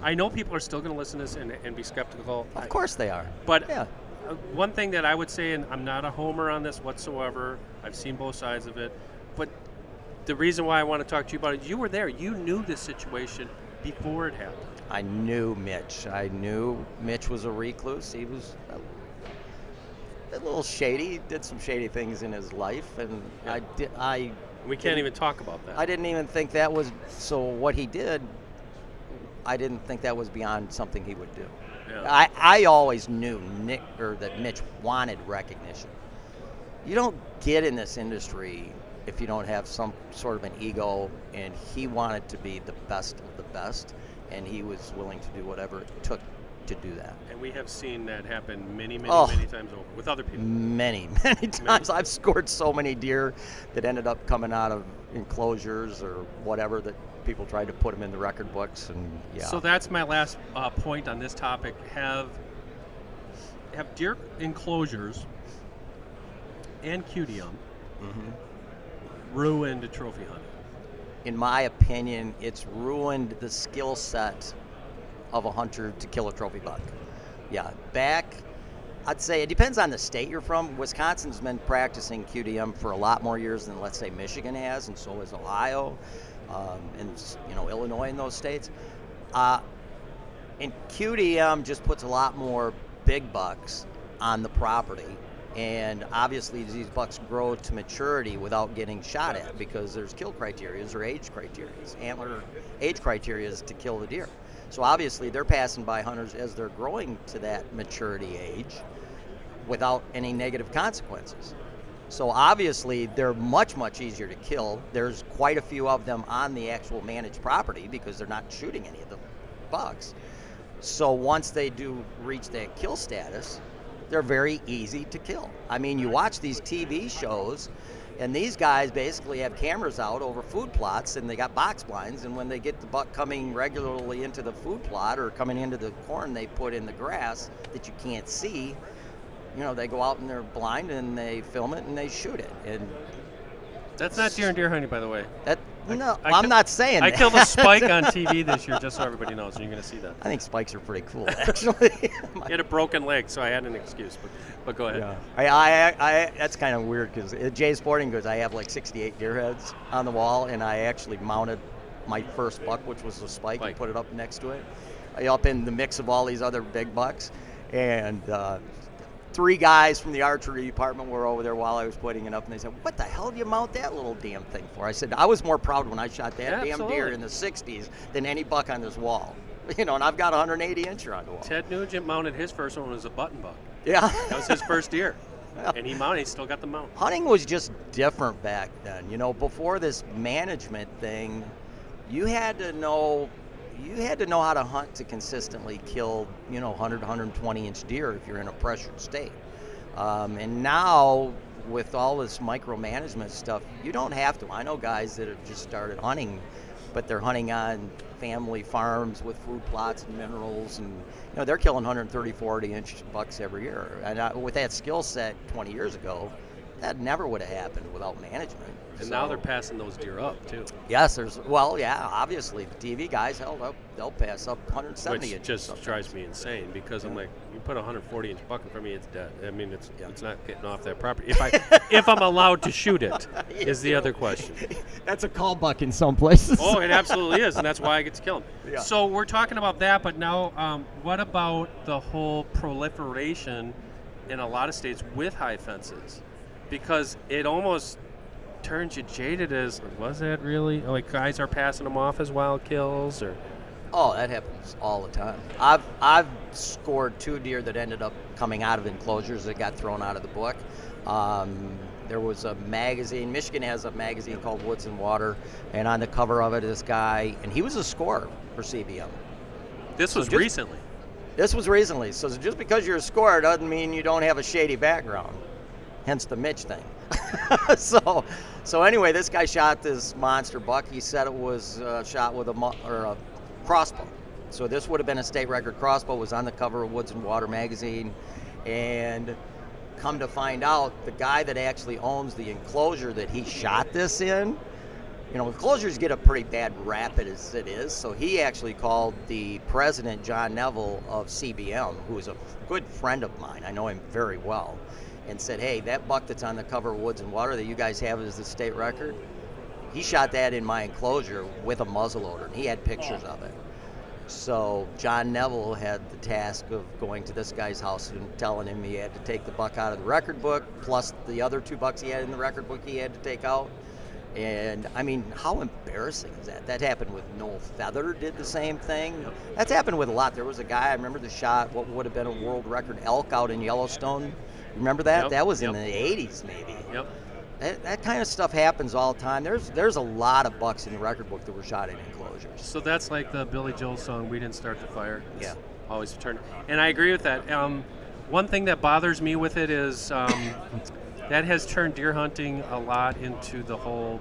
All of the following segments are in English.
I know people are still going to listen to this and be skeptical. Of course they are. But yeah. One thing that I would say, and I'm not a homer on this whatsoever, I've seen both sides of it, but the reason why I want to talk to you about it, you were there. You knew this situation before it happened. I knew Mitch. I knew Mitch was a recluse. He was a little shady. He did some shady things in his life, and yeah. We can't even talk about that. I didn't even think that was, so what he did, I didn't think that was beyond something he would do. Yeah. I always knew that Mitch wanted recognition. You don't get in this industry if you don't have some sort of an ego, and he wanted to be the best of the best, and he was willing to do whatever it took to do that. And we have seen that happen many times over with other people. Many times. I've scored so many deer that ended up coming out of enclosures or whatever that people tried to put them in the record books, and yeah. So that's my last point on this topic. Have deer enclosures and QDM ruined trophy hunting? In my opinion, it's ruined the skill set of a hunter to kill a trophy buck. Yeah, I'd say it depends on the state you're from. Wisconsin's been practicing QDM for a lot more years than, let's say, Michigan has, and so has Ohio, and Illinois in those states. And QDM just puts a lot more big bucks on the property, and obviously these bucks grow to maturity without getting shot at because there's kill criteria or age criteria, antler age criteria to kill the deer. So obviously they're passing by hunters as they're growing to that maturity age without any negative consequences. So obviously they're much, much easier to kill. There's quite a few of them on the actual managed property because they're not shooting any of the bucks. So once they do reach that kill status, they're very easy to kill. I mean, you watch these TV shows, and these guys basically have cameras out over food plots, and they got box blinds, and when they get the buck coming regularly into the food plot or coming into the corn they put in the grass that you can't see, they go out in their blind and they film it and they shoot it. And that's not deer hunting, by the way. I'm not saying I that. killed a spike on TV this year, just so everybody knows, and you're going to see that. I think spikes are pretty cool, actually. He had a broken leg, so I had an excuse, but go ahead. Yeah. I that's kind of weird because at Jay's Sporting Goods, I have like 68 deer heads on the wall, and I actually mounted my first buck, which was a spike, and put it up next to it, up in the mix of all these other big bucks. And 3 guys from the archery department were over there while I was putting it up, and they said, "What the hell do you mount that little damn thing for?" I said, "I was more proud when I shot that damn deer in the 60s than any buck on this wall." And I've got a 180-incher on the wall. Ted Nugent mounted his first one as a button buck. Yeah. That was his first deer. And he still got the mount. Hunting was just different back then. Before this management thing, you had to know how to hunt to consistently kill, 100, 120-inch deer if you're in a pressured state. And now, with all this micromanagement stuff, you don't have to. I know guys that have just started hunting, but they're hunting on family farms with food plots and minerals, and they're killing 130, 40-inch bucks every year. And with that skill set 20 years ago, that never would have happened without management. And now they're passing those deer up, too. Yes, obviously, the TV guys, they'll pass up 170 inches. Which just drives me insane because I'm like, you put a 140-inch buck in front of me, it's dead. I mean, it's not getting off that property. If I'm allowed to shoot it, is the other question. That's a call buck in some places. Oh, it absolutely is, and that's why I get to kill him. Yeah. So we're talking about that, but now what about the whole proliferation in a lot of states with high fences? Because it almost turns you jaded as, was that really? Like, guys are passing them off as wild kills, or? Oh, that happens all the time. I've scored 2 deer that ended up coming out of enclosures that got thrown out of the book. There was a magazine. Michigan has a magazine called Woods and Water, and on the cover of it, this guy, and he was a scorer for CBM. This was recently. This was recently. So just because you're a scorer doesn't mean you don't have a shady background. Hence the Mitch thing. So anyway, this guy shot this monster buck. He said it was shot with a crossbow. So this would have been a state record crossbow. It was on the cover of Woods and Water magazine. And come to find out, the guy that actually owns the enclosure that he shot this in Enclosures get a pretty bad rap as it is. So he actually called the president, John Neville of CBM, who is a good friend of mine. I know him very well, and said, "Hey, that buck that's on the cover of Woods and Water that you guys have as the state record, he shot that in my enclosure with a muzzleloader, and he had pictures of it." So John Neville had the task of going to this guy's house and telling him he had to take the buck out of the record book, plus the other 2 bucks he had in the record book he had to take out. And I mean, how embarrassing is that? That happened with Noel Feather, did the same thing. That's happened with a lot. There was a guy, I remember the shot, what would have been a world record elk out in Yellowstone. Remember that? That was in the 80s maybe. Yep. That kind of stuff happens all the time. There's a lot of bucks in the record book that were shot in enclosures. So that's like the Billy Joel song, "We Didn't Start the Fire." It's Yeah. always turn. And I agree with that. One thing that bothers me with it is that has turned deer hunting a lot into the whole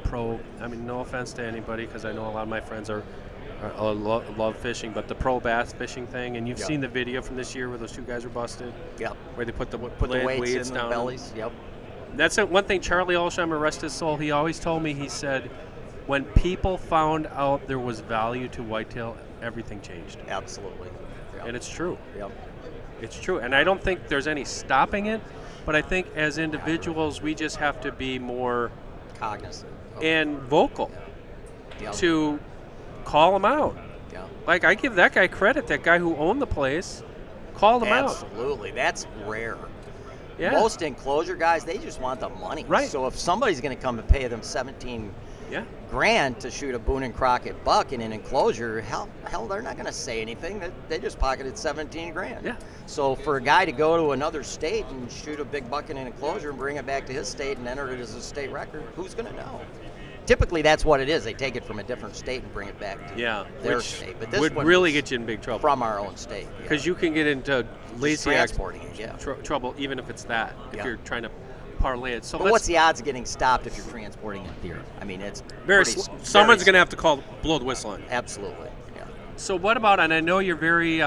pro. I mean, no offense to anybody, because I know a lot of my friends love fishing, but the pro bass fishing thing. And you've seen the video from this year where those 2 guys were busted. Yep. Where they put the weights in down the bellies. Yep. That's one thing. Charlie Olsheimer, rest his soul, he always told me. He said, when people found out there was value to whitetail, everything changed. Absolutely. Yep. And it's true. Yep. It's true. And I don't think there's any stopping it, but I think as individuals, we just have to be more cognizant and vocal Yep. to call them out. Yeah. Like, I give that guy credit, that guy who owned the place, called him out. Absolutely. That's rare. Yeah. Most enclosure guys, they just want the money. Right. So if somebody's going to come and pay them 17 grand to shoot a Boone and Crockett buck in an enclosure, hell, they're not going to say anything. They just pocketed 17 grand. Yeah. So for a guy to go to another state and shoot a big buck in an enclosure and bring it back to his state and enter it as a state record, who's going to know? Typically, that's what it is. They take it from a different state and bring it back to their state. But this would one really was get you in big trouble. from our own state. Because you can get into lazy transporting it, trouble, even if it's that, if Yeah. you're trying to parlay it. So But what's the odds of getting stopped if you're transporting a deer? I mean, it's someone's going to have to blow the whistle on you. Absolutely, yeah. So what about, and I know you're very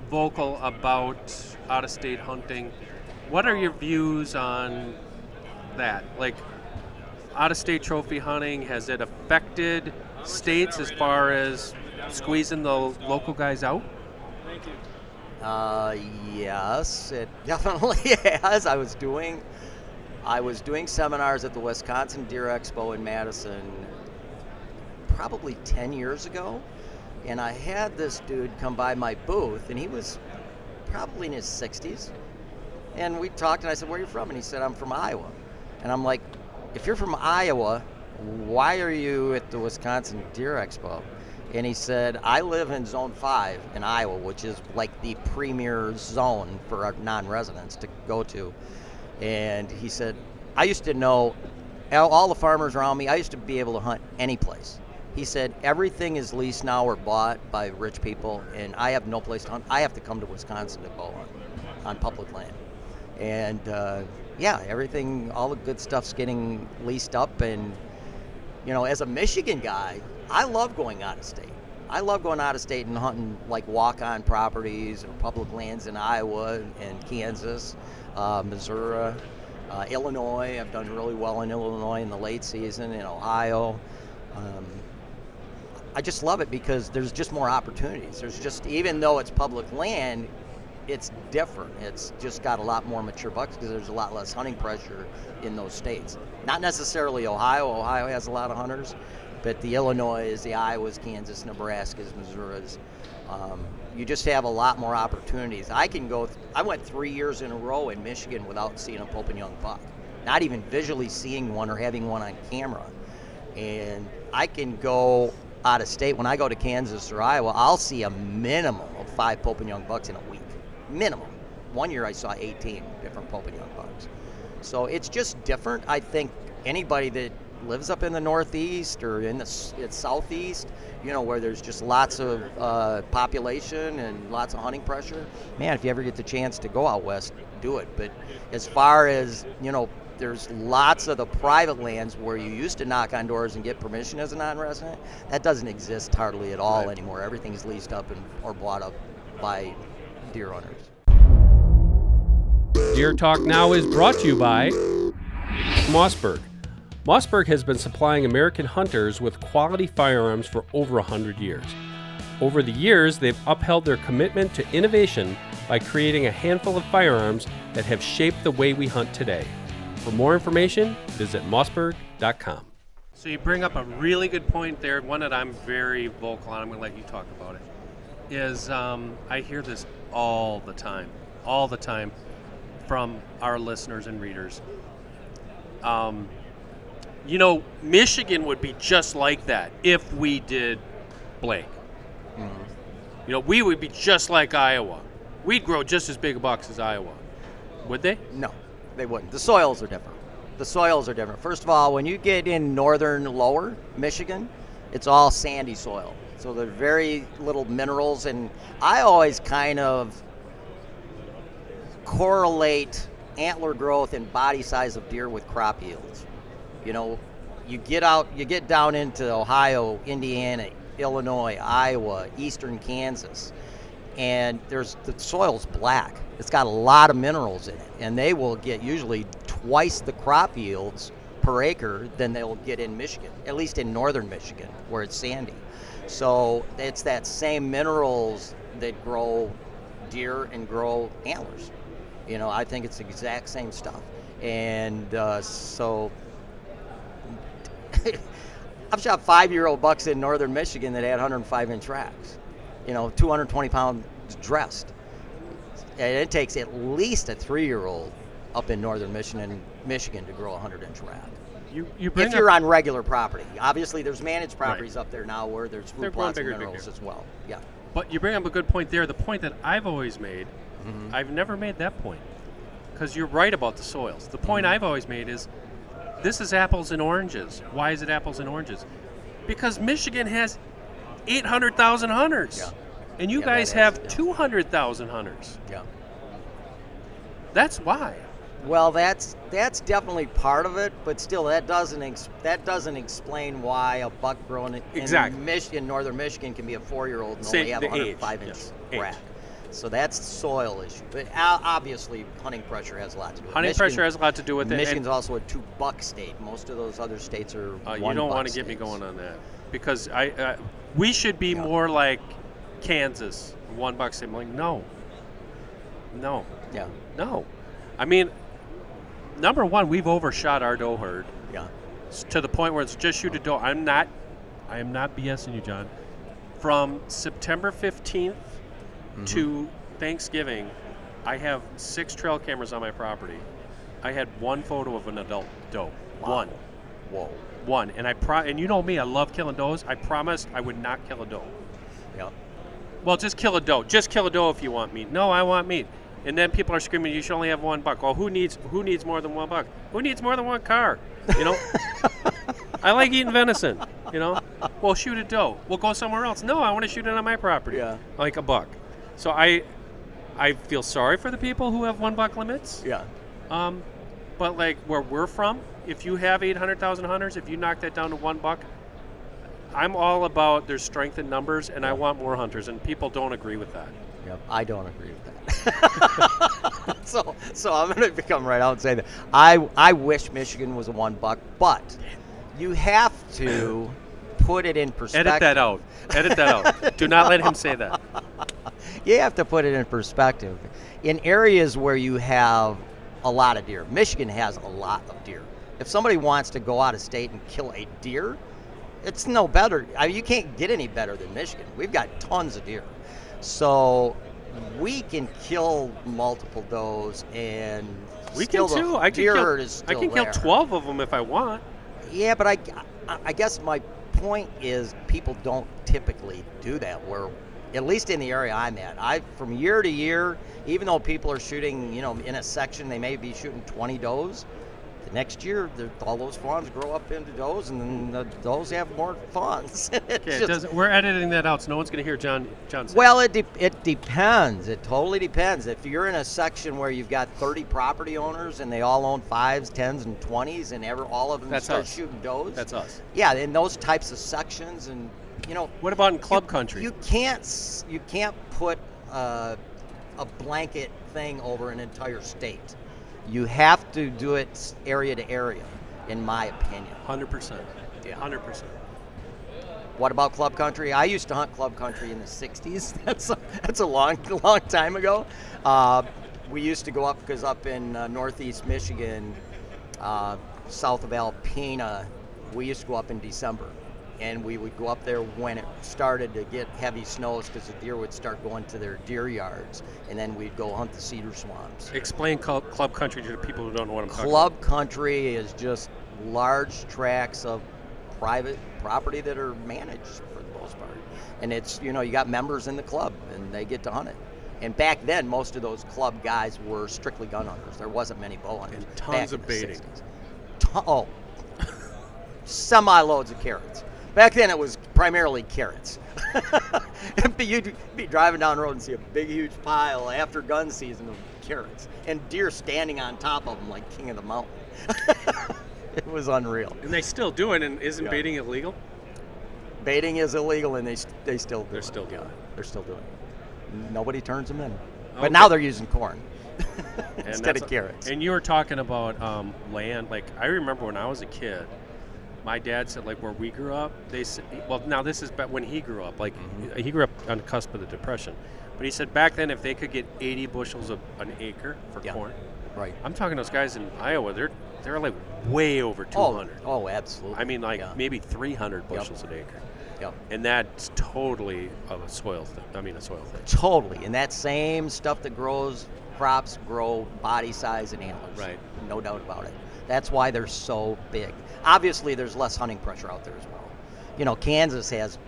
vocal about out-of-state hunting. What are your views on that? Like, out-of-state trophy hunting, has it affected states as far as squeezing the local guys out? Yes, it definitely has. I was doing seminars at the Wisconsin Deer Expo in Madison probably 10 years ago, and I had this dude come by my booth, and he was probably in his 60s, and we talked, and I said, "Where are you from?" And he said, "I'm from Iowa." And I'm like, "If you're from Iowa, why are you at the Wisconsin Deer Expo?" And he said, "I live in Zone 5 in Iowa, which is like the premier zone for our non-residents to go to." And he said, "I used to know all the farmers around me. I used to be able to hunt any place." He said, "Everything is leased now or bought by rich people, and I have no place to hunt. I have to come to Wisconsin to go on public land." And everything, all the good stuff's getting leased up. And, as a Michigan guy, I love going out of state. I love going out of state and hunting like walk-on properties or public lands in Iowa and Kansas, Missouri, Illinois. I've done really well in Illinois in the late season, in Ohio. I just love it because there's just more opportunities. There's just, even though it's public land, it's different. It's just got a lot more mature bucks because there's a lot less hunting pressure in those states. Not necessarily Ohio. Ohio has a lot of hunters, but the Illinois, the Iowas, Kansas, Nebraskas, Missouris, you just have a lot more opportunities. I went 3 years in a row in Michigan without seeing a Pope and Young buck, not even visually seeing one or having one on camera. And I can go out of state. When I go to Kansas or Iowa, I'll see a minimum of 5 Pope and Young bucks in a week. Minimum. One year I saw 18 different Pope and Young bucks. So it's just different. I think anybody that lives up in the Northeast or in the Southeast, where there's just lots of population and lots of hunting pressure, man, if you ever get the chance to go out west, do it. But as far as, there's lots of the private lands where you used to knock on doors and get permission as a non-resident. That doesn't exist hardly at all anymore. Everything's leased up or bought up by deer owners. Deer Talk Now is brought to you by Mossberg. Mossberg has been supplying American hunters with quality firearms for over 100 years. Over the years, they've upheld their commitment to innovation by creating a handful of firearms that have shaped the way we hunt today. For more information, visit mossberg.com. So you bring up a really good point there, one that I'm very vocal on. I'm going to let you talk about it. Is I hear this all the time from our listeners and readers. Michigan would be just like that if we did blank. Mm-hmm. We would be just like Iowa. We'd grow just as big a bucks as Iowa. Would they? No, they wouldn't. The soils are different. First of all, when you get in northern lower Michigan, it's all sandy soil. So there's very little minerals, and I always kind of correlate antler growth and body size of deer with crop yields. You get down into Ohio, Indiana, Illinois, Iowa, eastern Kansas, and the soil's black. It's got a lot of minerals in it, and they will get usually twice the crop yields per acre than they'll get in Michigan, at least in northern Michigan, where it's sandy. So it's that same minerals that grow deer and grow antlers. I think it's the exact same stuff. And so I've shot 5-year-old bucks in northern Michigan that had 105-inch racks, 220 pounds dressed. And it takes at least a 3-year-old up in northern Michigan to grow a 100-inch rack. If you're on regular property. Obviously, there's managed properties up there now where there's food plots and minerals as well. Yeah. But you bring up a good point there. The point that I've always made, I've never made that point, because you're right about the soils. The point I've always made is this is apples and oranges. Why is it apples and oranges? Because Michigan has 800,000 hunters. Yeah. And you guys have 200,000 hunters. Yeah. That's why. Well, that's definitely part of it, but still, that doesn't explain why a buck grown in northern Michigan can be a 4-year-old and only have a 105-inch rack. So that's the soil issue. But obviously, hunting pressure has a lot to do with it. Hunting pressure has a lot to do with it. Michigan's also a 2-buck state. Most of those other states are 1-buck You don't want to get me going on that, because we should be more like Kansas, 1-buck state. I'm like, no. Yeah. No. I mean, number one, we've overshot our doe herd. Yeah. To the point where it's just shoot a doe. I am not BSing you, John. From September 15th to Thanksgiving, I have 6 trail cameras on my property. I had 1 photo of an adult doe. Wow. 1. Whoa. 1. And and you know me, I love killing does. I promised I would not kill a doe. Yeah. Well, just kill a doe. Just kill a doe if you want meat. No, I want meat. And then people are screaming, you should only have 1 buck. Well, who needs more than 1 buck? Who needs more than 1 car? I like eating venison. Well, shoot a doe. We'll go somewhere else. No, I want to shoot it on my property. Yeah. Like a buck. So I feel sorry for the people who have 1 buck limits. Yeah. But like where we're from, if you have 800,000 hunters, if you knock that down to 1 buck, I'm all about there's strength in numbers, and I want more hunters, and people don't agree with that. Yep, I don't agree with that. so I'm going to come right out and say that I wish Michigan was a 1 buck, but you have to put it in perspective. Edit that out. Do not let him say that. You have to put it in perspective. In areas where you have a lot of deer, Michigan has a lot of deer. If somebody wants to go out of state and kill a deer, it's no better. You can't get any better than Michigan. We've got tons of deer. So we can kill multiple does, and we can too. I can kill 12 of them if I want. Yeah, but I guess my point is people don't typically do that. Where, at least in the area I'm at, from year to year, even though people are shooting, in a section, they may be shooting 20 does. The next year, all those fawns grow up into does, and then the does have more fawns. We're editing that out, so no one's going to hear John say. Well, it depends. It totally depends. If you're in a section where you've got 30 property owners and they all own 5s, 10s, and 20s, and all of them start shooting does. That's us. Yeah, in those types of sections, and What about in club country? You can't put a blanket thing over an entire state. You have to do it area to area. in my opinion. 100%. Yeah. 100%. What about club country? I used to hunt club country in the 60s. That's a long time ago. We used to go up, because up in northeast Michigan, south of Alpena, we used to go up in December. And we would go up there when it started to get heavy snows, because the deer would start going to their deer yards, and then we'd go hunt the cedar swamps. Explain club country to the people who don't know what I'm talking about. Club country is just large tracts of private property that are managed for the most part. And it's, you got members in the club, and they get to hunt it. And back then, most of those club guys were strictly gun hunters. There wasn't many bow hunters. And tons of baiting. Semi-loads of carrots. Back then, it was primarily carrots. You'd be driving down the road and see a big, huge pile after gun season of carrots, and deer standing on top of them like king of the mountain. It was unreal. And they still do it, and isn't baiting illegal? Baiting is illegal, and they still do it. They're still doing it. They're still doing it. Nobody turns them in. Okay. But now they're using corn instead of carrots. And you were talking about land. Like, I remember when I was a kid, my dad said, like, where we grew up, they said, well, now this is back when he grew up. Like, he grew up on the cusp of the Depression. But he said back then, if they could get 80 bushels of an acre for corn. Right. I'm talking those guys in Iowa, they're like way over 200. Oh, absolutely. I mean, like maybe 300 bushels an acre. Yep. And that's totally a soil thing. Totally. And that same stuff that grows, crops grow body size and antlers. Right. No doubt about it. That's why they're so big. Obviously, there's less hunting pressure out there as well. Kansas has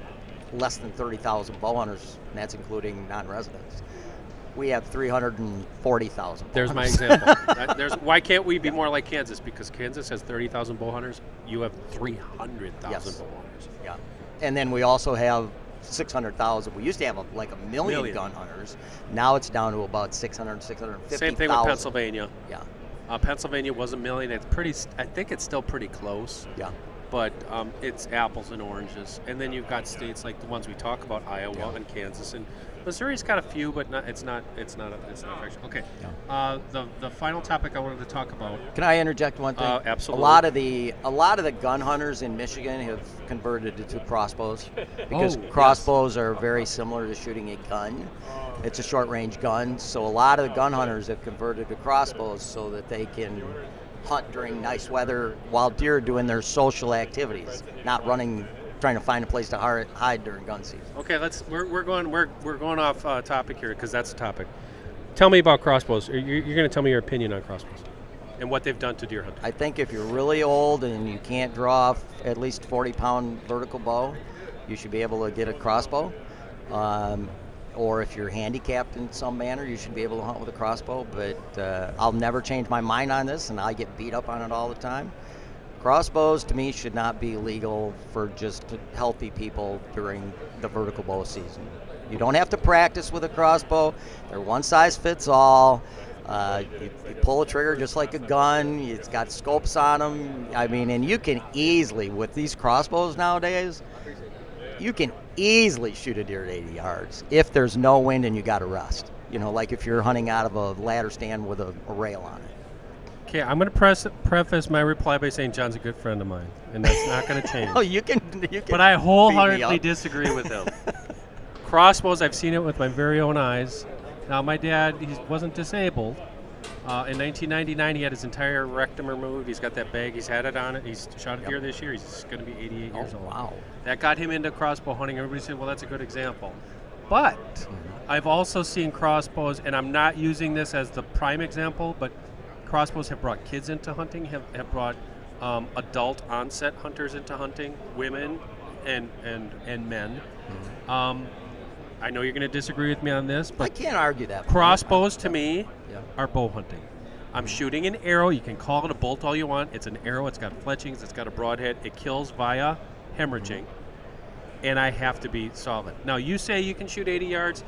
less than 30,000 bow hunters, and that's including non-residents. We have 340,000. There's my example. Why can't we be more like Kansas? Because Kansas has 30,000 bow hunters. You have 300,000 bow hunters. Yeah. And then we also have 600,000. We used to have like a million gun hunters. Now it's down to about 600, 650,000. Same thing with Pennsylvania. Yeah. Pennsylvania was a million. I think it's still pretty close. Yeah. But it's apples and oranges. And then you've got states like the ones we talk about, Iowa and Kansas, and Missouri's got a few, but it's not a fraction. Okay. Yeah. The final topic I wanted to talk about. Can I interject one thing? Absolutely. A lot of the gun hunters in Michigan have converted to crossbows, because crossbows are very similar to shooting a gun. It's a short-range gun, so a lot of the gun hunters have converted to crossbows so that they can hunt during nice weather while deer are doing their social activities, not running, trying to find a place to hide during gun season. Okay, we're going off topic here, because that's the topic. Tell me about crossbows. You're going to tell me your opinion on crossbows and what they've done to deer hunting. I think if you're really old and you can't draw off at least 40-pound vertical bow, you should be able to get a crossbow. Or if you're handicapped in some manner, you should be able to hunt with a crossbow. But I'll never change my mind on this, and I get beat up on it all the time. Crossbows, to me, should not be legal for just healthy people during the vertical bow season. You don't have to practice with a crossbow. They're one size fits all. You pull a trigger just like a gun. It's got scopes on them. I mean, and you can easily, with these crossbows nowadays, you can easily shoot a deer at 80 yards if there's no wind and you got to rest. Like if you're hunting out of a ladder stand with a rail on it. Okay, I'm going to preface my reply by saying John's a good friend of mine, and that's not going to change. Oh, you can. But I wholeheartedly disagree with him. Crossbows, I've seen it with my very own eyes. Now, my dad, he wasn't disabled. In 1999, he had his entire rectum removed. He's got that bag. He's had it on it. He's shot a deer this year. He's going to be 88 years old. Wow. That got him into crossbow hunting. Everybody said, well, that's a good example. But I've also seen crossbows, and I'm not using this as the prime example, but crossbows have brought kids into hunting, have brought adult onset hunters into hunting, women and men. I know you're going to disagree with me on this, but I can't argue that. Crossbows to me are bow hunting. I'm shooting an arrow. You can call it a bolt all you want. It's an arrow. It's got fletchings. It's got a broadhead. It kills via hemorrhaging, and I have to be solid. Now, you say you can shoot 80 yards.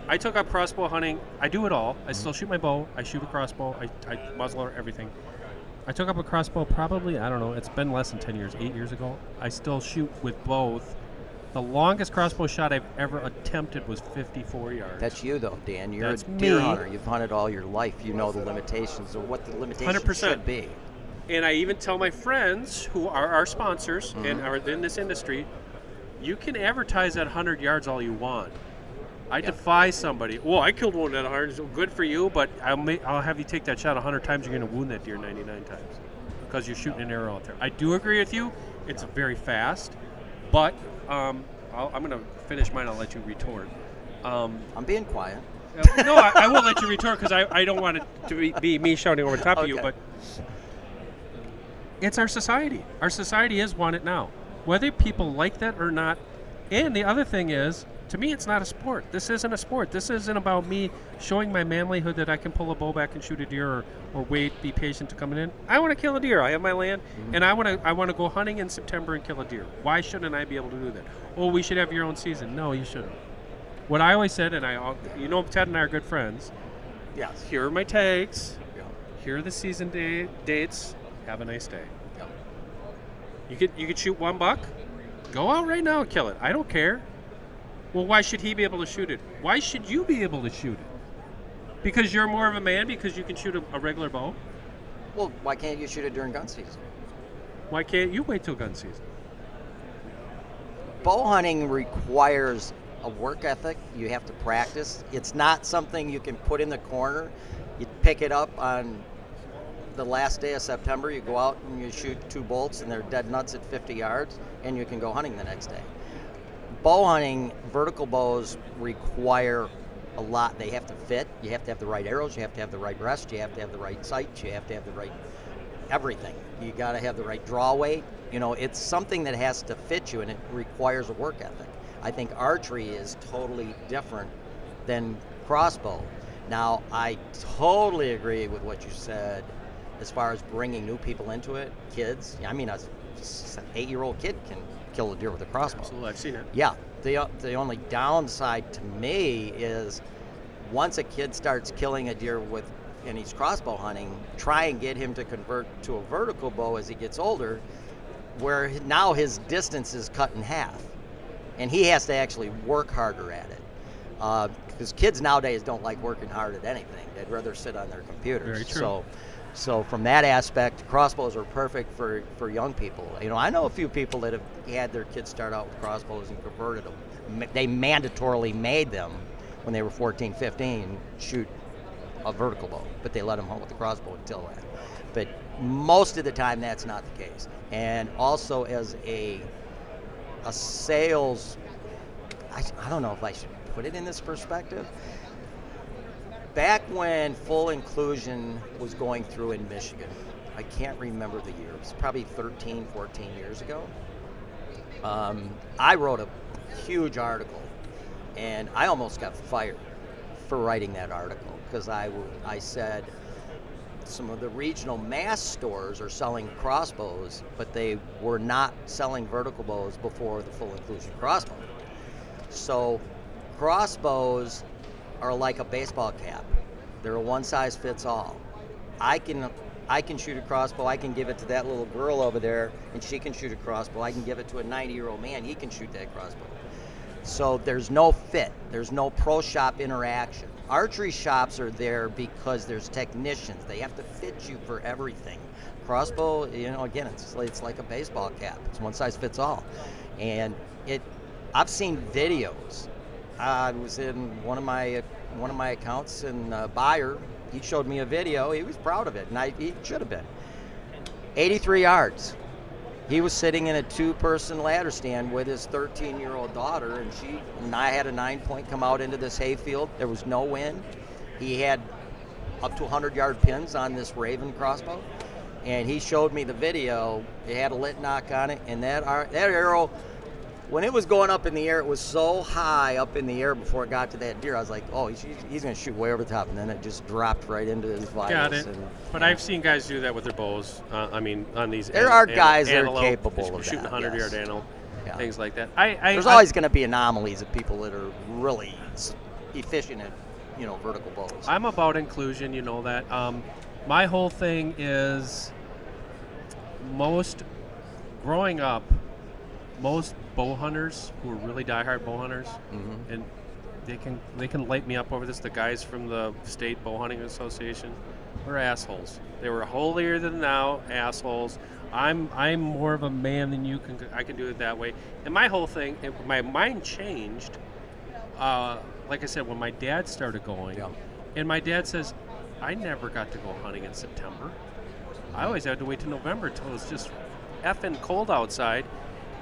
I took up crossbow hunting. I do it all. I still shoot my bow. I shoot a crossbow. I muzzler everything. I took up a crossbow probably, I don't know, it's been less than 10 years, 8 years ago. I still shoot with both. The longest crossbow shot I've ever attempted was 54 yards. That's you, though, Dan. You're That's a deer me. hunter. You've hunted all your life. You know the limitations or what the limitations 100%. Should be. And I even tell my friends who are our sponsors and are in this industry, you can advertise at 100 yards all you want. I defy somebody. Well, I killed one at 100. So good for you, but I'll have you take that shot 100 times. You're going to wound that deer 99 times because you're shooting an arrow out there. I do agree with you. It's very fast, but I'm going to finish mine. I'll let you retort. I'm being quiet. No, I won't let you retort because I don't want it to be me shouting over top of you. But it's our society. Our society is want it now, whether people like that or not. And the other thing is, to me, it's not a sport. This isn't a sport. This isn't about me showing my manlyhood that I can pull a bow back and shoot a deer or wait, be patient to coming in. I want to kill a deer. I have my land, and I want to go hunting in September and kill a deer. Why shouldn't I be able to do that? Oh, we should have your own season. No, you shouldn't. What I always said, and Ted and I are good friends. Yes. Here are my tags. Yeah. Here are the season dates. Have a nice day. Yeah. You could shoot one buck. Go out right now and kill it. I don't care. Well, why should he be able to shoot it? Why should you be able to shoot it? Because you're more of a man because you can shoot a regular bow? Well, why can't you shoot it during gun season? Why can't you wait till gun season? Bow hunting requires a work ethic. You have to practice. It's not something you can put in the corner. You pick it up on the last day of September, you go out and you shoot 2 bolts and they're dead nuts at 50 yards, and you can go hunting the next day. Bow hunting, vertical bows require a lot. They have to fit. You have to have the right arrows. You have to have the right rest. You have to have the right sights. You have to have the right everything. You got to have the right draw weight. It's something that has to fit you, and it requires a work ethic. I think archery is totally different than crossbow. Now, I totally agree with what you said as far as bringing new people into it, kids. I mean, an 8-year-old kid can kill a deer with a crossbow. Absolutely, I've seen it. Yeah, the only downside to me is once a kid starts killing a deer and he's crossbow hunting, try and get him to convert to a vertical bow as he gets older, where now his distance is cut in half, and he has to actually work harder at it. Because kids nowadays don't like working hard at anything; they'd rather sit on their computers. Very true. So from that aspect, crossbows are perfect for young people. I know a few people that have had their kids start out with crossbows and converted them. They mandatorily made them when they were 14, 15, shoot a vertical bow, but they let them hunt with the crossbow until then. But most of the time, that's not the case. And also as a sales, I don't know if I should put it in this perspective. Back when full inclusion was going through in Michigan, I can't remember the year, it was probably 13, 14 years ago, I wrote a huge article, and I almost got fired for writing that article, because I said some of the regional mass stores are selling crossbows, but they were not selling vertical bows before the full inclusion crossbow. So crossbows are like a baseball cap. They're a one-size-fits-all. I can shoot a crossbow. I can give it to that little girl over there, and she can shoot a crossbow. I can give it to a 90-year-old man. He can shoot that crossbow. So there's no fit. There's no pro shop interaction. Archery shops are there because there's technicians. They have to fit you for everything. Crossbow, again, it's like a baseball cap. It's one size fits all. And I've seen videos. I was in one of my accounts, and a buyer, he showed me a video. He was proud of it, and he should have been. 83 yards. He was sitting in a 2-person ladder stand with his 13-year-old daughter, and I had a 9-point come out into this hayfield. There was no wind. He had up to 100-yard pins on this Raven crossbow, and he showed me the video. It had a lit knock on it, and that arrow, when it was going up in the air, it was so high up in the air before it got to that deer. I was like, oh, he's going to shoot way over the top, and then it just dropped right into his vitals. Got it. But I've seen guys do that with their bows. On these. There are guys that are capable of that. Shooting 100-yard antelope, yeah. Things like that. There's always going to be anomalies of people that are really efficient at, vertical bows. I'm about inclusion, you know that. My whole thing is growing up, most bow hunters who are really diehard bow hunters, and they can light me up over this. The guys from the State Bow Hunting Association, were assholes. They were holier than thou assholes. I'm more of a man than you can. I can do it that way. And my whole thing, my mind changed. Like I said, when my dad started going, Yeah. and my dad says, I never got to go hunting in September. I always had to wait till November till it was just effing cold outside.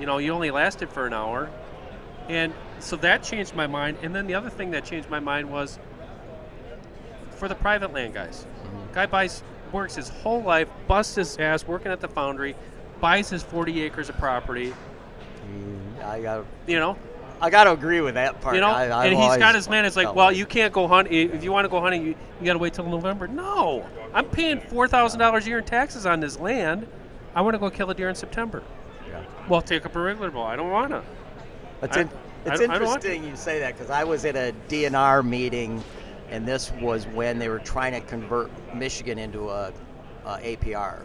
You only lasted for an hour. And so that changed my mind. And then the other thing that changed my mind was for the private land guys. Guy works his whole life, busts his ass working at the foundry, buys his 40 acres of property. I got You know, to agree with that part. And he's got his man. It's like, well, you can't go hunt. If you want to go hunting, you got to wait till November. No, I'm paying $4,000 a year in taxes on this land. I want to go kill a deer in September. Yeah. Well, take up a regular bow. I don't want to. It's interesting you say that because I was at a DNR meeting, and this was when they were trying to convert Michigan into a APR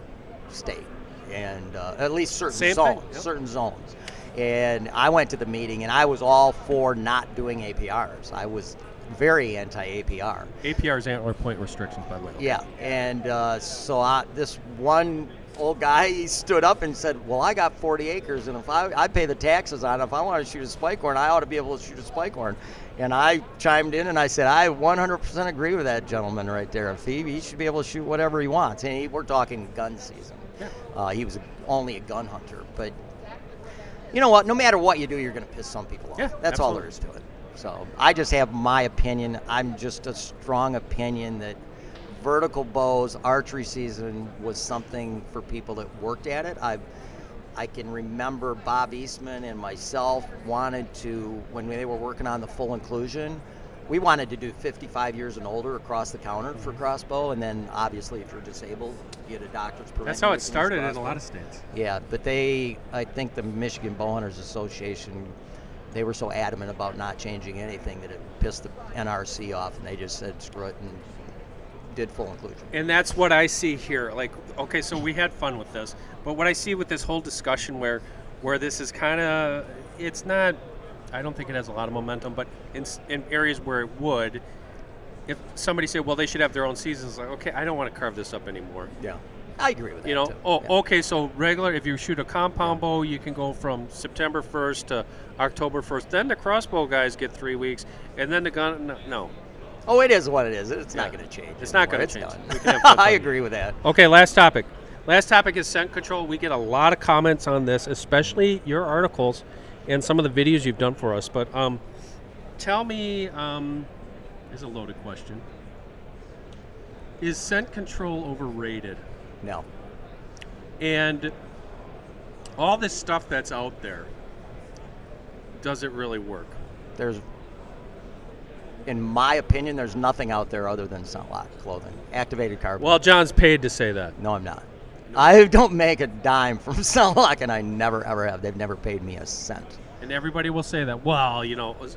state, and at least certain zones. And I went to the meeting, and I was all for not doing APRs. I was very anti-APR. APR is antler point restrictions, by the way. Yeah, and so this one old guy, he stood up and said, well, I got 40 acres, and if I pay the taxes on it, if I want to shoot a spike horn, I ought to be able to shoot a spike horn. And I chimed in and I said, I 100% agree with that gentleman right there. If he should be able to shoot whatever he wants. And we're talking gun season. Yeah. He was only a gun hunter. But you know what? No matter what you do, you're going to piss some people off. Yeah, That's absolutely. all there is to it. So I just have my opinion. I'm just a strong opinion that vertical bows, archery season was something for people that worked at it. I can remember Bob Eastman and myself wanted to, when they were working on the full inclusion, we wanted to do 55 years and older across the counter for crossbow, and then obviously if you're disabled, you get a doctor's permit. That's how it started in a lot of states. Yeah, but I think the Michigan Bowhunters Association, they were so adamant about not changing anything that it pissed the NRC off, and they just said screw it and did full inclusion. And that's what I see here. Like, okay, so we had fun with this, but what I see with this whole discussion where this is kind of, it's not, I don't think it has a lot of momentum, but in areas where it would, if somebody said, well, they should have their own seasons, like, okay, I don't want to carve this up anymore. Yeah, I agree with that too. Okay, so regular, if you shoot a compound bow, you can go from September 1st to October 1st. Then the crossbow guys get 3 weeks, and then the gun, no. Oh, it is what it is. It's not going to change. It's not going to change. We can have I fun. agree with that. Okay, last topic. Last topic is scent control. We get a lot of comments on this, especially your articles and some of the videos you've done for us. But tell me, is a loaded question. Is scent control overrated? No. And all this stuff that's out there, does it really work? In my opinion, there's nothing out there other than sunlock clothing, activated carbon. Well, John's paid to say that. No, I'm not. I don't make a dime from sunlock, and I never ever have. They've never paid me a cent. And everybody will say that. Well,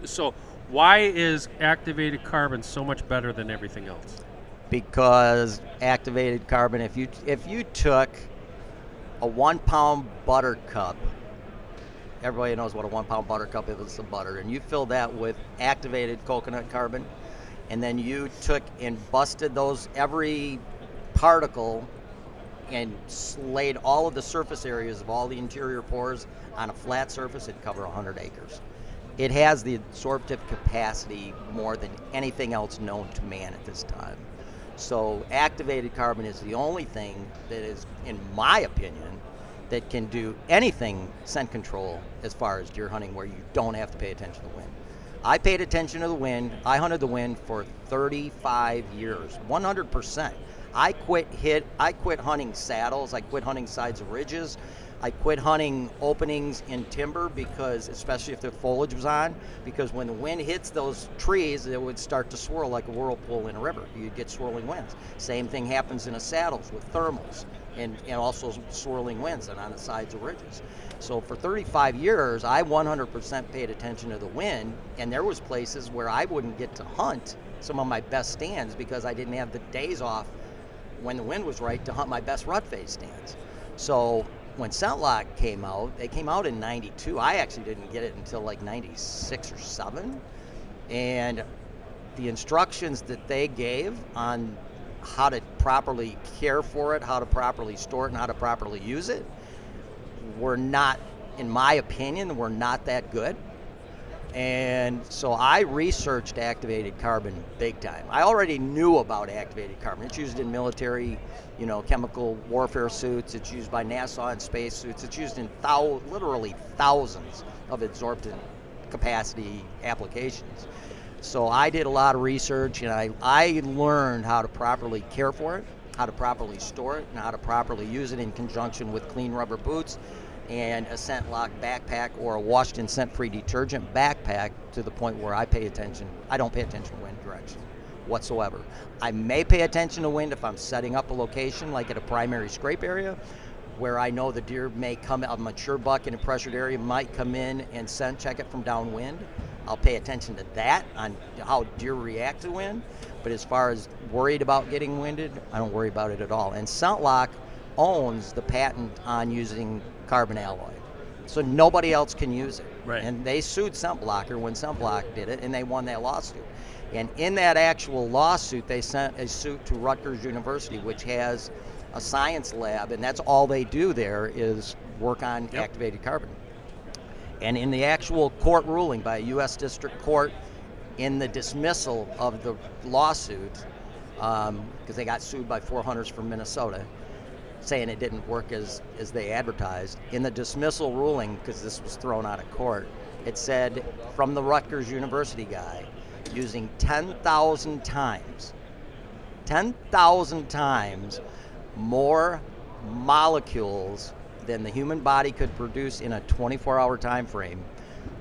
so why is activated carbon so much better than everything else? Because activated carbon, if you took a 1 pound butter cup, everybody knows what a 1 pound butter cup is, it's the butter, and you fill that with activated coconut carbon, and then you took and busted those every particle and slayed all of the surface areas of all the interior pores on a flat surface, it'd cover 100 acres. It has the absorptive capacity more than anything else known to man at this time. So activated carbon is the only thing that is, in my opinion, that can do anything scent control as far as deer hunting where you don't have to pay attention to the wind. I paid attention to the wind. I hunted the wind for 35 years, 100%. I quit hunting saddles. I quit hunting sides of ridges. I quit hunting openings in timber because, especially if the foliage was on, because when the wind hits those trees, it would start to swirl like a whirlpool in a river. You'd get swirling winds. Same thing happens in the saddles with thermals and also swirling winds and on the sides of ridges. So for 35 years, I 100% paid attention to the wind, and there was places where I wouldn't get to hunt some of my best stands because I didn't have the days off when the wind was right to hunt my best rut phase stands. So when ScentLock came out, they came out in 92. I actually didn't get it until like 96 or 7. And the instructions that they gave on how to properly care for it, how to properly store it, and how to properly use it, we're not, in my opinion, we're not that good. And so I researched activated carbon big time. I already knew about activated carbon. It's used in military, chemical warfare suits. It's used by NASA in space suits. It's used in literally thousands of absorption capacity applications. So I did a lot of research, and I learned how to properly care for it, how to properly store it, and how to properly use it in conjunction with clean rubber boots and a scent lock backpack or a washed and scent-free detergent backpack, to the point where I don't pay attention to wind direction whatsoever. I may pay attention to wind if I'm setting up a location like at a primary scrape area, where I know the deer may come, a mature buck in a pressured area might come in and scent check it from downwind. I'll pay attention to that on how deer react to wind. But as far as worried about getting winded, I don't worry about it at all. And Scent Lock owns the patent on using carbon alloy, so nobody else can use it. Right. And they sued Scent Blocker when Scent Block did it, and they won that lawsuit. And in that actual lawsuit, they sent a suit to Rutgers University, which has a science lab, and that's all they do there is work on activated carbon. And in the actual court ruling by a U.S. District Court, in the dismissal of the lawsuit, because they got sued by 4 hunters from Minnesota, saying it didn't work as they advertised. In the dismissal ruling, because this was thrown out of court, it said from the Rutgers University guy, using 10,000 times more molecules than the human body could produce in a 24-hour time frame,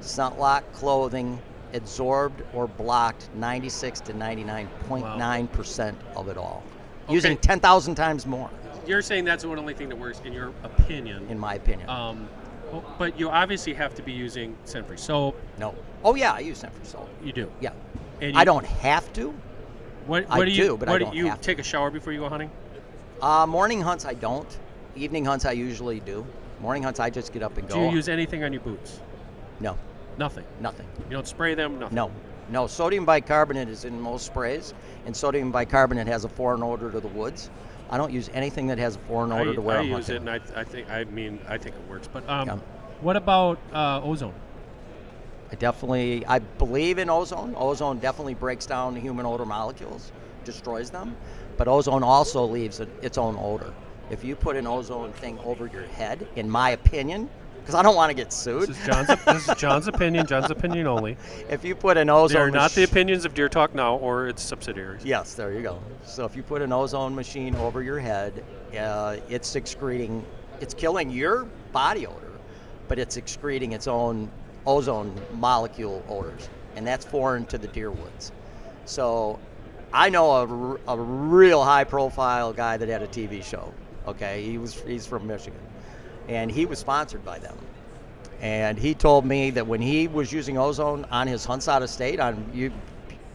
Scent Lock clothing absorbed or blocked 96 to 99.9% of it all, using 10,000 times more. You're saying that's the only thing that works, in your opinion. In my opinion. But you obviously have to be using scent-free soap. No. Oh yeah, I use scent-free soap. You do. Yeah. And I don't have to. What I do you do, but I don't you have to. take a shower before you go hunting? Morning hunts I don't. Evening hunts I usually do. Morning hunts I just get up and go. Do you use anything on your boots? No. Nothing. Nothing. You don't spray them? Nothing. No. Sodium bicarbonate is in most sprays, and sodium bicarbonate has a foreign odor to the woods. I don't use anything that has a foreign odor to where I'm use hunting. it, and I think it works. But what about ozone? I believe in ozone. Ozone definitely breaks down the human odor molecules, destroys them, but ozone also leaves its own odor. If you put an ozone thing over your head, in my opinion, because I don't want to get sued. This is John's opinion. John's opinion only. If you put an ozone, they're not the opinions of Deer Talk Now or its subsidiaries. Yes, there you go. So if you put an ozone machine over your head, it's killing your body odor, but it's excreting its own ozone molecule odors, and that's foreign to the deer woods. So I know a real high-profile guy that had a TV show. Okay, he's from Michigan, and he was sponsored by them. And he told me that when he was using ozone on his hunts out of state,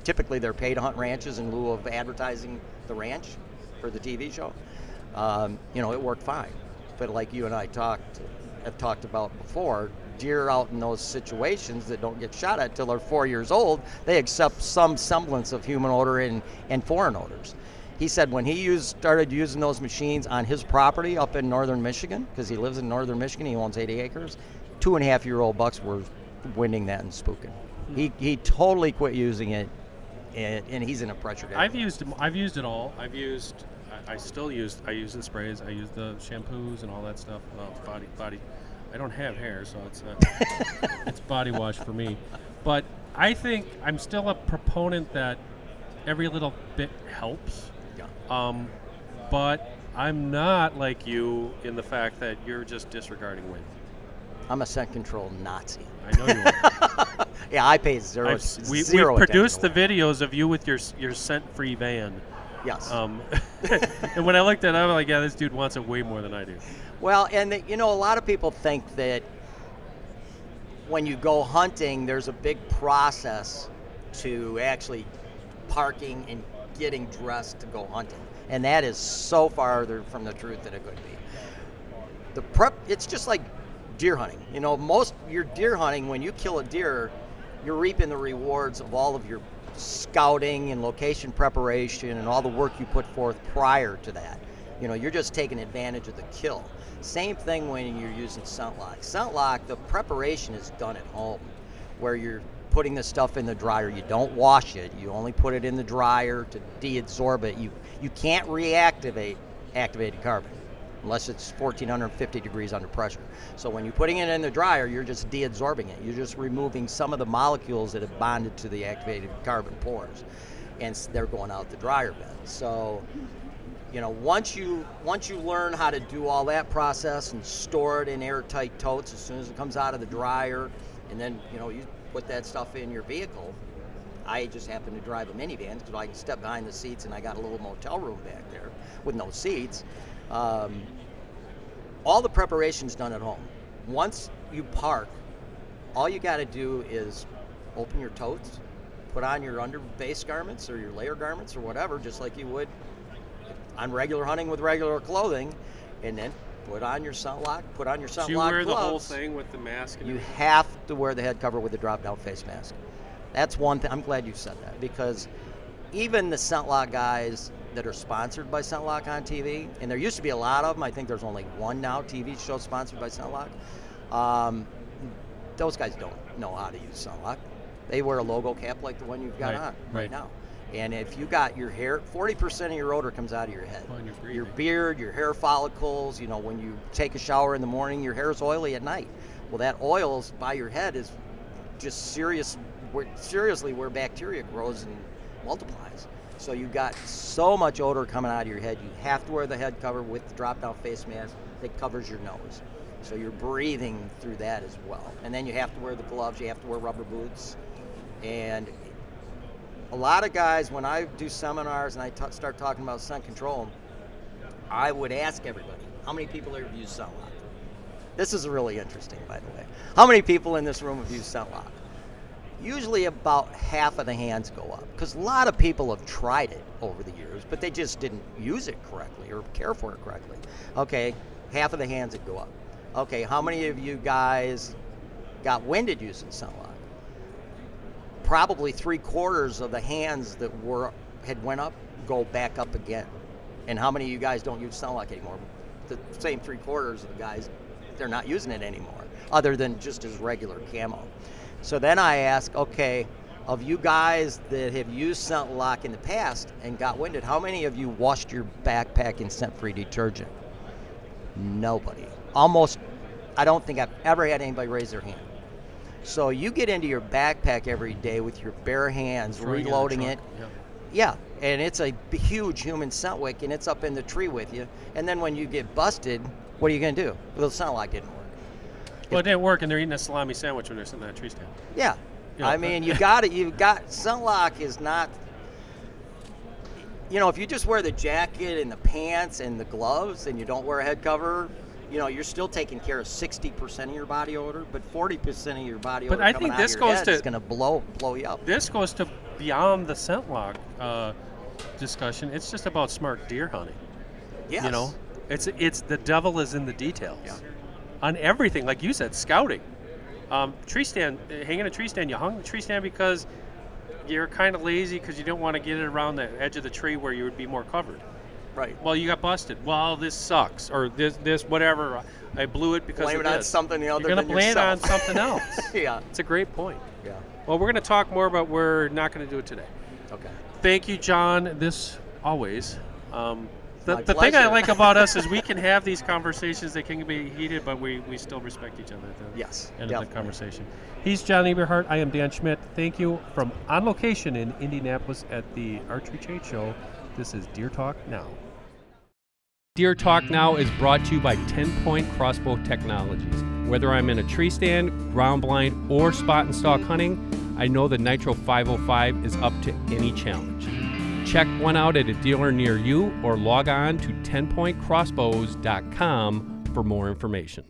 typically they're paid to hunt ranches in lieu of advertising the ranch for the TV show. It worked fine. But like you and I have talked about before, deer out in those situations that don't get shot at till they're 4 years old, they accept some semblance of human odor and foreign odors. He said when he started using those machines on his property up in northern Michigan, because he lives in northern Michigan, he owns 80 acres, 2.5-year-old bucks were winding that and spooking. He totally quit using it, and he's in a pressured area. I've used it all. I use the sprays. I use the shampoos and all that stuff. Well, body. I don't have hair, so it's body wash for me. But I think I'm still a proponent that every little bit helps. Yeah. But I'm not like you in the fact that you're just disregarding wind. I'm a scent control Nazi. I know you are. Yeah, I pay zero We've produced the videos of you with your scent-free van. Yes. And when I looked at it, I'm like, yeah, this dude wants it way more than I do. Well, and a lot of people think that when you go hunting, there's a big process to actually parking and getting dressed to go hunting. And that is so farther from the truth that it could be. The prep, it's just like deer hunting. Most your deer hunting, when you kill a deer, you're reaping the rewards of all of your scouting and location preparation and all the work you put forth prior to that. You're just taking advantage of the kill. Same thing when you're using scent lock. Scent lock, the preparation is done at home, where you're putting the stuff in the dryer. You don't wash it. You only put it in the dryer to deabsorb it. You can't reactivate activated carbon unless it's 1450 degrees under pressure. So when you're putting it in the dryer, you're just deabsorbing it. You're just removing some of the molecules that have bonded to the activated carbon pores, and they're going out the dryer bed. So, once you learn how to do all that process and store it in airtight totes as soon as it comes out of the dryer, and then you put that stuff in your vehicle. I just happen to drive a minivan because I can step behind the seats, and I got a little motel room back there with no seats. All the preparation's done at home. Once you park, all you got to do is open your totes, put on your under base garments or your layer garments or whatever, just like you would on regular hunting with regular clothing, and then put on your sunlock, put on your sunlock gloves. Do you wear the whole thing with the mask? You have to wear the head cover with the drop-down face mask. That's one thing. I'm glad you said that, because even the ScentLock guys that are sponsored by ScentLock on TV, and there used to be a lot of them. I think there's only one now TV show sponsored by ScentLock. Those guys don't know how to use ScentLock. They wear a logo cap like the one you've got on right now. And if you got your hair, 40% of your odor comes out of your head. Your beard, your hair follicles, when you take a shower in the morning, your hair is oily at night. Well, that oil by your head is just seriously where bacteria grows and multiplies. So you got so much odor coming out of your head. You have to wear the head cover with the drop-down face mask that covers your nose. So you're breathing through that as well. And then you have to wear the gloves. You have to wear rubber boots. And a lot of guys, when I do seminars and I start talking about scent control, I would ask everybody, how many people have used ScentLock? This is really interesting, by the way. How many people in this room have used ScentLock? Usually about half of the hands go up, because a lot of people have tried it over the years, but they just didn't use it correctly or care for it correctly. Okay, half of the hands that go up. Okay, how many of you guys got winded using ScentLock? Probably 3/4 of the hands that had went up go back up again. And how many of you guys don't use ScentLock anymore? The same 3/4 of the guys, they're not using it anymore, other than just as regular camo. So then I ask, okay, of you guys that have used ScentLock in the past and got winded, how many of you washed your backpack in scent-free detergent? Nobody. I don't think I've ever had anybody raise their hand. So you get into your backpack every day with your bare hands, reloading it. Yeah, and it's a huge human scent wick, and it's up in the tree with you. And then when you get busted, what are you going to do? Well, the ScentLock didn't work. Well, it didn't work, and they're eating a salami sandwich when they're sitting on a tree stand. Yeah. I mean, you've got ScentLock is not, if you just wear the jacket and the pants and the gloves and you don't wear a head cover, you're still taking care of 60% of your body odor, but 40% of your body odor coming out of your head is going to blow you up. This goes to beyond the ScentLock discussion. It's just about smart deer hunting. Yes. It's the devil is in the details. Yeah. On everything, like you said, scouting. Tree stand, hanging a tree stand. You hung the tree stand because you're kind of lazy because you don't want to get it around the edge of the tree where you would be more covered. Right. Well, you got busted. Well, this sucks, or this whatever. I blew it because blame of it on this. something other You're than blame yourself. it on something else. Yeah. It's a great point. Yeah. Well, we're going to talk more, but we're not going to do it today. Okay. Thank you, John. This always. The thing I pleasure. like about us is we can have these conversations. They can be heated, but we still respect each other at the end of the conversation. He's John Eberhart. I am Dan Schmidt. Thank you from on location in Indianapolis at the Archery Trade Show. This is Deer Talk Now. Deer Talk Now is brought to you by 10-Point Crossbow Technologies. Whether I'm in a tree stand, ground blind, or spot and stalk hunting, I know the Nitro 505 is up to any challenge. Check one out at a dealer near you or log on to 10pointcrossbows.com for more information.